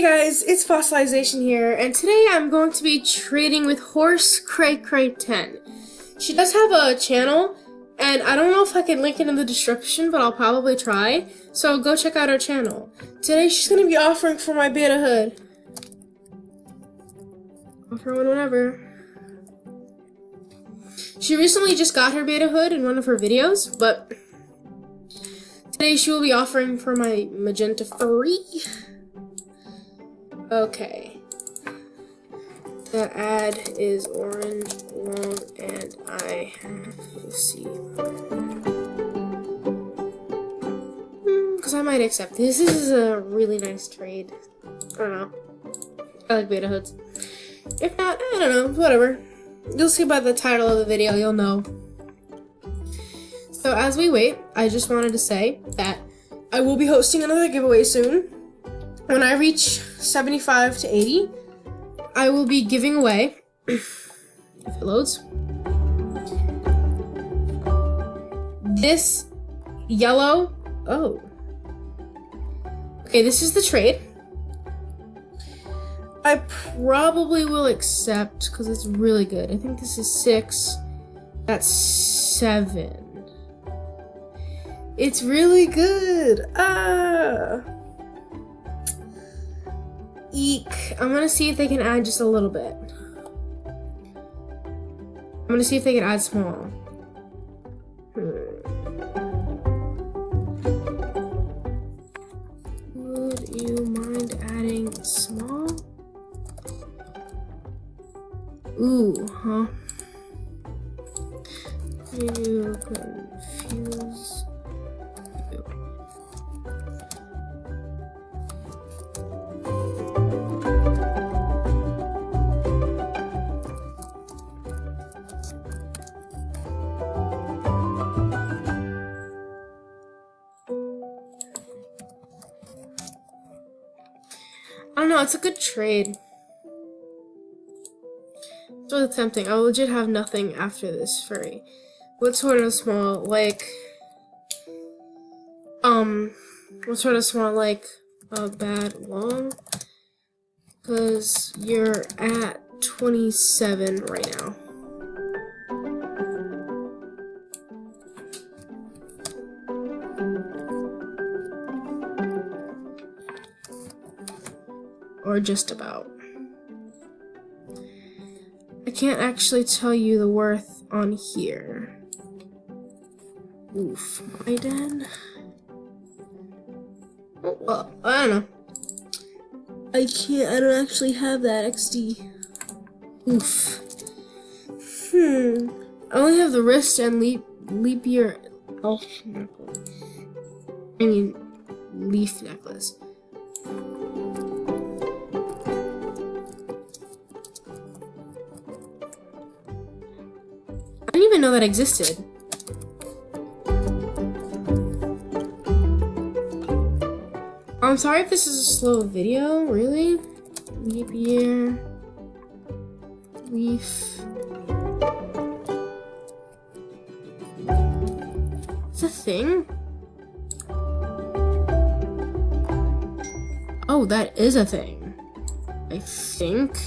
Hey guys, it's Fossilization here, and today I'm going to be trading with Horsecraycray10. She does have a channel, and I don't know if I can link it in the description, but I'll probably try, so go check out her channel. Today she's going to be offering for my beta hood. Offer one whenever. She recently just got her beta hood in one of her videos, but today she will be offering for my magenta furry. Okay. The ad is orange, long, and I have to see. Because I might accept this. This is a really nice trade. I don't know. I like beta hoods. If not, I don't know. Whatever. You'll see by the title of the video, you'll know. So as we wait, I just wanted to say that I will be hosting another giveaway soon. When I reach 75 to 80, I will be giving away, if it loads, this yellow, okay, this is the trade. I probably will accept, because it's really good. I think this is 6, that's 7. It's really good, Eek. I'm gonna see if they can add just a little bit. I'm gonna see if they can add small. Would you mind adding small? Ooh, huh? You confuse you. I don't know, it's a good trade. It's really tempting. I'll legit have nothing after this furry. What sort of small, like, what sort of small, like, a bad long? Because you're at 27 right now. Or just about. I can't actually tell you the worth on here. Oof. Am I dead? Oh, well, I don't know. I don't actually have that XD. Oof. I only have the wrist and leap year elf necklace. I mean, leaf necklace. I didn't even know that existed. I'm sorry if this is a slow video, really? Leap year. Leaf. It's a thing? Oh, that is a thing. I think.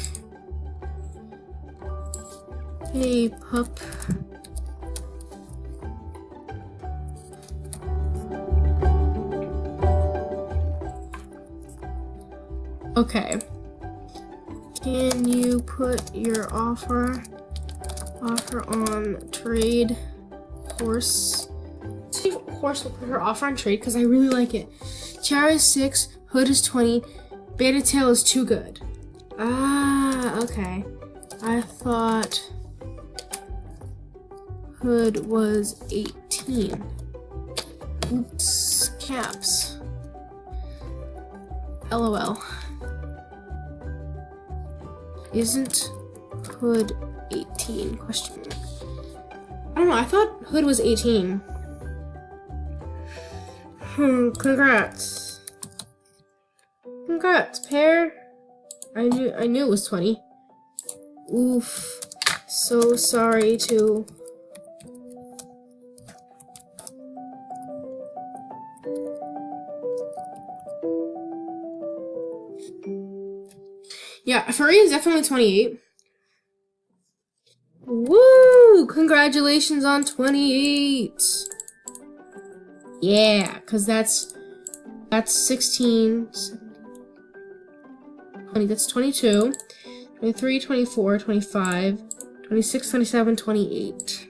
Hey, pup. Okay. Can you put your offer on trade? Horse. See if Horse will put her offer on trade because I really like it. Tiara is 6, hood is 20, beta tail is too good. Ah, okay. I thought hood was 18. Oops, caps. LOL. Isn't hood 18? Question mark. I don't know, I thought hood was 18. Congrats. Congrats, pair. I knew it was 20. Oof. So sorry to Yeah, furry is definitely 28. Woo! Congratulations on 28. Yeah, because that's 16, 20, that's 22, 23, 24, 25, 26, 27, 28.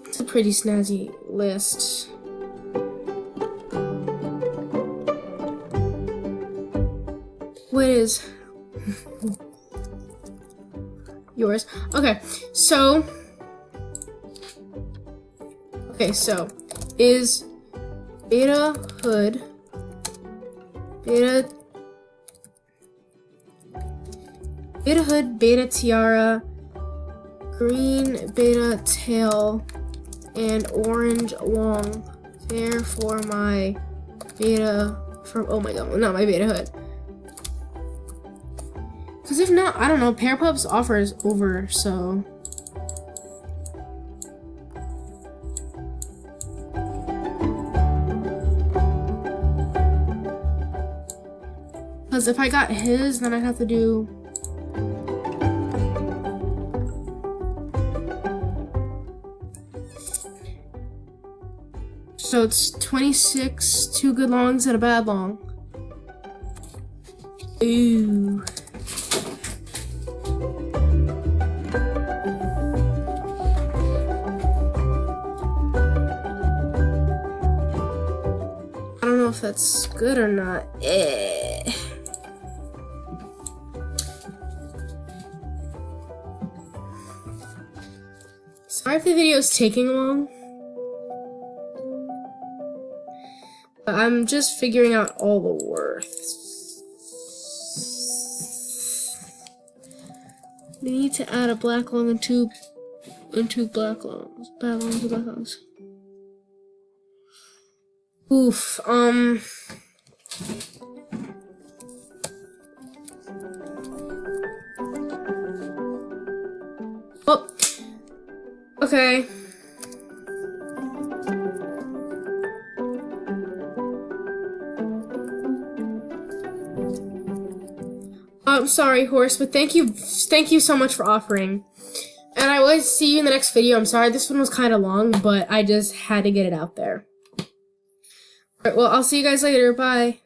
It's a pretty snazzy list. What is yours? Okay, so is beta hood, beta hood, beta tiara, green beta tail, and orange long. Therefore, my beta from, oh my god, not my beta hood. Because if not, I don't know, Pair Pup's offer is over, so. Because if I got his, then I'd have to do. So it's 26, 2 good longs and a bad long. Ooh. I don't know if that's good or not. Sorry if the video is taking long. I'm just figuring out all the worths. We need to add a black long and two black longs. Bad longs and black longs. Oof, oh, okay. I'm sorry, Horse, but thank you so much for offering. And I will see you in the next video. I'm sorry, this one was kind of long, but I just had to get it out there. Alright, well, I'll see you guys later. Bye.